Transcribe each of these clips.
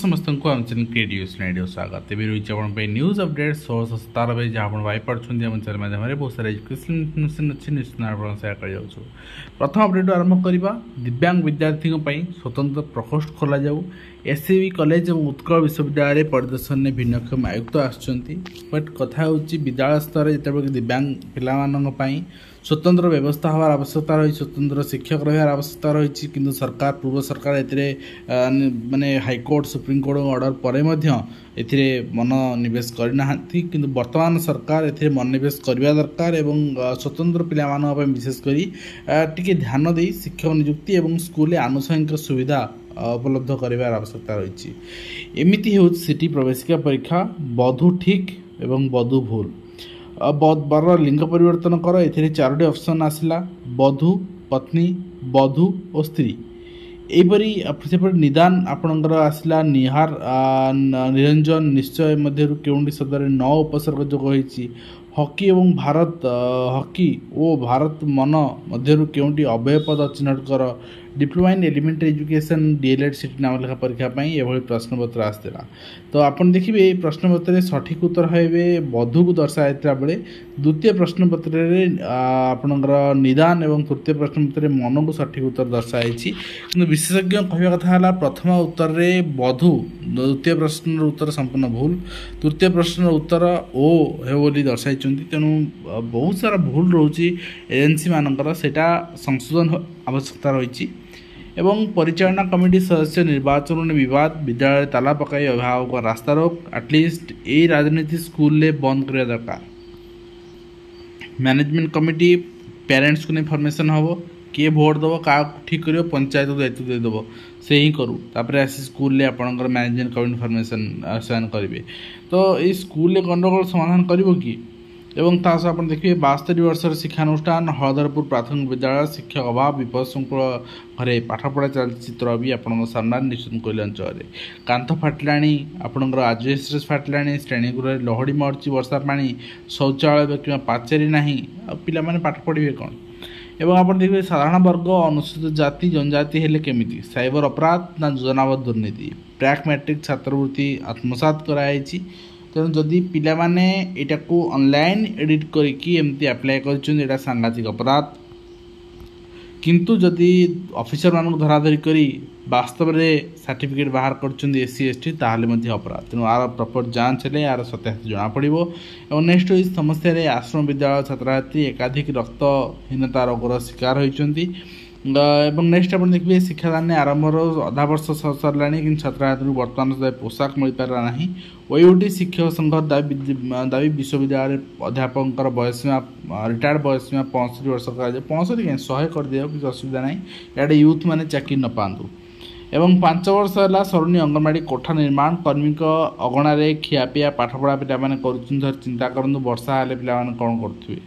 समस्त को आम चैनल क्रिएटिव स्टूडियो स्वागत तेज रही है न्यूज अपडेट 16:17 बजे जहाँ पाइपुं चैनल माध्यम बहुत सारा एजुकेशन इनफर्मेशन अच्छी निश्चित आप सेयार कर प्रथम अपडेट आरंभ करवा दिव्यांग विद्यार्थी स्वतंत्र प्रकोष्ठ खोल जाऊ एससीबी कॉलेज और उत्कल विश्वविद्यालय परिदर्शन में भिन्नक्षम आयुक्त आसट कथा हूँ विद्यालय स्तर जो दिव्यांग पाई स्वतंत्र व्यवस्था हमार आवश्यकता रही स्वतंत्र शिक्षक रहार आवश्यकता रही कि सरकार पूर्व सरकार माने हाईकोर्ट सुप्रीमकोर्ट ऑर्डर पर मनोनिवेश करना कि वर्तमान सरकार ए मनोनिवेश करने दरकार एवं स्वतंत्र पिला विशेषकर टी ध्यान दे शिक्षक नियुक्ति और स्कूल आनुषंगिक सुविधा उपलब्ध करार आवश्यकता रही एमती हूँ सिटी प्रवेशिका परीक्षा बधू ठीक एवं बधू भूल बर लिंग परिवर्तन कर ए चारोटी ऑप्शन आसला बधू पत्नी बधू और स्त्री यहीपरी निदान आपणकर आसला निहार निरंजन निश्चय मध्य केउंडी शब्द न उपसर्ग जोग होती हॉकी एवं भारत हॉकी और भारत मन मध्य केउंटी अव्यय पद चिन्हट कर diploma in elementary education DElEd सीटी नाम लेखा परीक्षा ये प्रश्नपत्र आसला तो आपन देखिए प्रश्नपत्र सठिक उत्तर है बधू को दर्शाता बेले द्वितीय प्रश्नपत्र आपणकर निदान एवं तृतीय प्रश्नपत्र मन को सठिक उत्तर दर्शाई कि विशेषज्ञ कहवा कथा है प्रथम उत्तर में बधू द्वितीय प्रश्न उत्तर संपूर्ण भूल तृतीय प्रश्न उत्तर ओ है बोली दर्शाई तेणु बहुत सारा भूल रोचे एजेन्सी मानकर सेटा संशोधन आवश्यकता रही एवं परिचालना कमिटी सदस्य निर्वाचन में विवाद विद्यालय ताला पकाई अभिभावक रास्ता रोक एटलिस्ट यही राजनीति स्कूल ले बंद करने दरकार मैनेजमेंट कमिटी पेरेंट्स को इनफॉरमेशन हम किए भोट दब क्या ठीक कर पंचायत को दायित्व देदेव से ही करूँ तापर आसी स्कूल आपणकर मैनेजमेंट कमिटी इनफॉरमेशन सेंड करेंगे तो ये स्कूल गंडगोल समाधान कर कि एवं तास आप देखिए 72 वर्षर शिक्षानुष्ठान हलधरपुर प्राथमिक विद्यालय शिक्षक अभाव विपद संकुल घरे पाठपढ़ा चलती चित्र भी आप सामने निश्चित कोइल अंचल कांथ फाटिला आपणकर आजबेस्टस फाटिला श्रेणी गृह लहड़ी मार्ची वर्षा पानी शौचालय कि पाचेरी ना पाने पाठ पढ़े कौन एवं आप देखिए साधारण वर्ग अनुसूचित जाति जनजाति हेले केमिति साइबर अपराध ना योजनाबद्ध दुर्नीति प्राक मैट्रिक छात्रवृत्ति आत्मसात कराई तेणु जदि पिला माने एटा को ऑनलाइन एडिट करके एमती अप्लाई कर सांघातिक अपराध किंतु जदि ऑफिसर मान धराधरी करी वास्तव में सर्टिफिकेट बाहर कर एससी एसटी ताहले मध्य अपराध तेणु आर प्रॉपर जांच हेले यार सत्यासत्य जना पड़ो और नेक्स्ट इस समस्या आश्रम विद्यालय छात्र छात्री एकाधिक रक्तहीनता रोगर शिकार होती नेक्स्ट आप देखिए शिक्षादान आरंभ अधा वर्ष सरला कि छात्र छात्री बर्तमान सुधा पोशाक मिल पारा ना ओयूटी शिक्षक संघ दाबी विश्वविद्यालय अध्यापक बयसीमा रिटायर्ड बयसीमा 65 वर्ष कर 65 क्या 100 कर दिया किसी असुविधा ना इे यूथ मैंने चाकरी न पातु एवं 5 वर्ष है सरुणी अंगनवाड़ी कोठा निर्माण कर्मी अगणार खियापिया पाठपढ़ा पाने कर चिंता करूँ वर्षा हेल्ले पे कौन करेंगे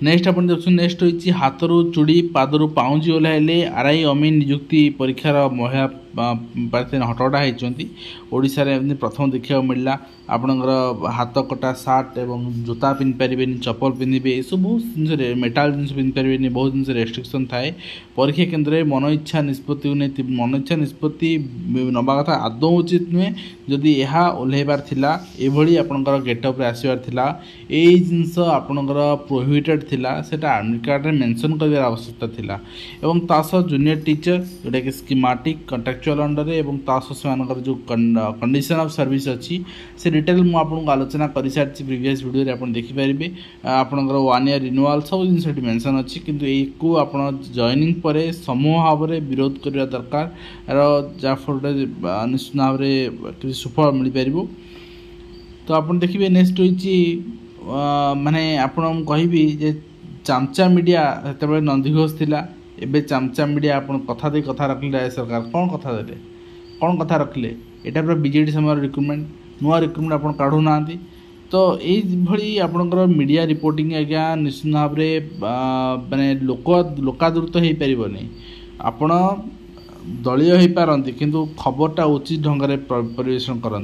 नेक्स्ट आप देखते नेक्स्ट होती हाथरू चूड़ी पादरू पाउंजी ओह्ल आरआई अमीन नियुक्ति परीक्षार महिला प्रार्थी हटड़ा होती ओडिशा रे प्रथम देखा मिलला आपणकर हाथ कटा सार्ट एवं जोता पिंधि पारे चप्पल पिंधे ये सब जिन मेटाल जिन पिंधि पारे बहुत जिन रेस्ट्रिक्शन थाए परीक्षा केन्द्र में मन इच्छा निष्पत्ति मन इच्छा निष्पत्ति नवा कथा आदौ उचित नुहे जदि यह ओह्लैबार थिला एभली आपणकर गेटअप आसबार थिला एई जिनस आपणकर प्रोहिबिटेड थिला सेटा एडमिट कार्ड रे मेंशन कर आवश्यकता थिला एवं तास जूनियर टीचर जोटा कि स्कीमेटिक कॉन्ट्रैक्चुअल अंडर एवं तास से जो कंडीशन ऑफ सर्विस अच्छी से डिटेल मुझे आपको आलोचना कर सारी प्रीवियस वीडियो आप देखिपारे आपंकर 1 ईयर रिन्यूअल सब जिन मेंशन अच्छी किंतु यू आप जॉइनिंग पर समूह भाव में विरोध करने दरकार जहाँफल निश्चित भाव में सुफल मिल पार तो आप देखिए नेक्स्ट हो माने आपको कहबी चामचा मीडिया से नंदीघोष थिला एबे चामचा मीडिया आप कथा दे कथा रखले राज्य सरकार कौन कथा देले कौन कथा रखले एटा पूरा बीजेडी समय रिक्रुटमेंट नुआ रिक्रुटमेंट आप काढ़ू ना तो यही आपणकर मीडिया रिपोर्टिंग आज्ञा निश्चित भाव में माने लोकादृत हो पारनी आपण दलीय हो पारती किंतु खबरटा उचित ढंग से परिवेशन करूँ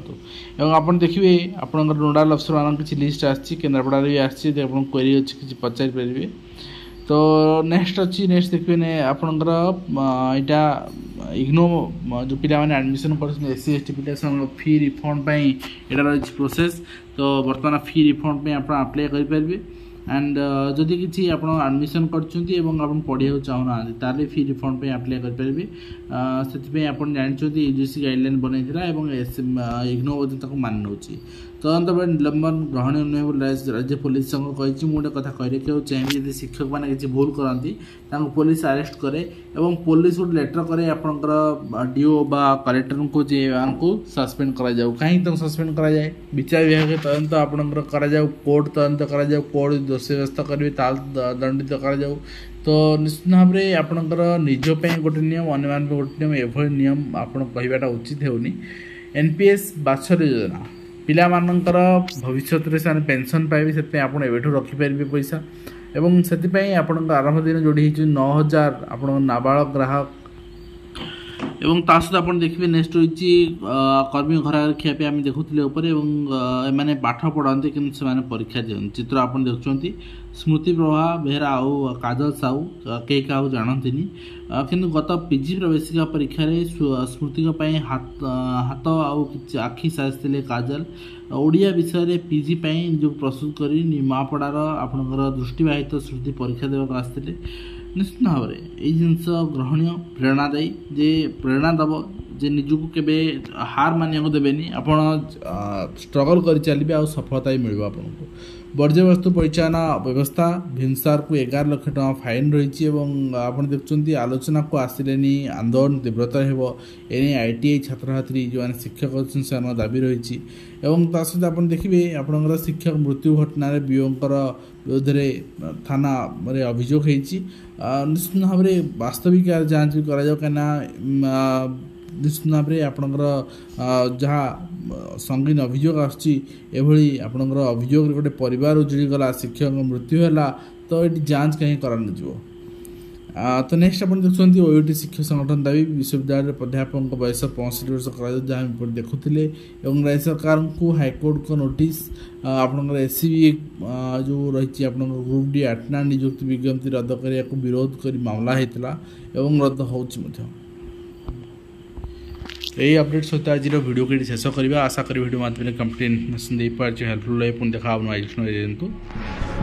एवं आपड़ देखिए आपंकर नोडाल अफसर मान किसी लिस्ट आसी केन्द्रापड़ा भी आसी क्वेरी अच्छी किसी पचारि पारे तो नेक्स्ट अच्छी नेक्स्ट देखिए आपंकर यहाँ इग्नो जो पिला माने एडमिशन कर SC ST पिला फी रिफंड यहाँ रही प्रोसेस तो बर्तमान फी रिफंड आप अप्लाई करेंगे एंड जदि किसी आप एडमिशन कर पढ़ा चाहूना ताले फी रिफंड पे अप्लाई करेंगे से आप जानते UGC गाइडलाइन बनई इग्नो मान तदंत बेले निलंबन ग्रहण नुहे राज्य पुलिस संघ कही मुझे कथा कह चाहिए जब शिक्षक मैंने किसी भूल करती पुलिस अरेस्ट करे और पुलिस गोटे लेटर करे आपंकर DO बा कलेक्टर को सस्पेंड करा कहीं सस्पेंड करा जाए विचार विभाग तदंत आपंकर करा कोर्ट तदंत करा कोर्ट दोषी व्यवस्था करेंगे दंडित करा तो निश्चित भाव में आपंकर निजपाई गोटे नियम अन्य गोटे नियम एभली नियम आप कहवाटा उचित होनी NPS बाछरी योजना पिला मानकर भविष्य में से पेंशन पाइबे से आप रखिपारे पैसा एवं से आपण आरंभ दिन जोड़ी 9000 आप नाबालक ग्राहक एवं ता सहित आप देखिए नेक्स्ट होती कर्मी घर खियापी आम देखुले मैंने पाठ पढ़ाते कि परीक्षा दिखते चित्र आप देखुं स्मृति प्रभा बेहरा आउ काजल साहू कई क्या जानती किंतु गत PG प्रवेशिका परीक्षा स्मृति हाथ आउ आखि साजिते काजल ओडिया विषय PG जो प्रस्तुत कर मापड़ार आपंकर दृष्टिबाहित स्मृति परीक्षा देवाक आसते निश्चित भाव में यही जिनस ग्रहणीय प्रेरणादायी जे प्रेरणा दब जे निजुक केबे हार मानिया देवेनि आपण स्ट्रगल कर चलिए आ सफलता भी मिल आपको वर्ज्यवस्तु परिचालन व्यवस्था भिमसार को 11 लाख टका फाइन रही आप देखुं आलोचना को आसिले आंदोलन तीव्रतर हो ITI छात्र छात्री जो मैंने शिक्षक अच्छे से दाबी रही सहित आप देखिए आपंकर शिक्षक मृत्यु घटना बीओंकर विरोध थाना अभियोग निश्चित भाव में वास्तविक जांच भी करा कहीं निश्चित भाव में आपंकर जहाँ संगीन अभियोग आभली आपंकर अभियोग गोटे परिवार उजड़ी गला शिक्षक मृत्यु है तो ये जांच कहीं करान तो नेक्स्ट आप देखुं OUT शिक्षक संगठन दाबी विश्वविद्यालय प्राध्यापक बयस 65 वर्ष कर जहाँ देखुले राज्य सरकार को हाईकोर्ट को नोटिस आपंकर SCB जो रही ग्रुप D आटना नियुक्ति विज्ञप्ति रद्द करने को विरोध कर मामला होता रद्द हो यही अपडेट सहित आज वीडियो को शेष करवा आशा करी वीडियो माध्यम कंप्लीट इनफर्मेशन दे पारे हेल्पफुल पुणी देखा आज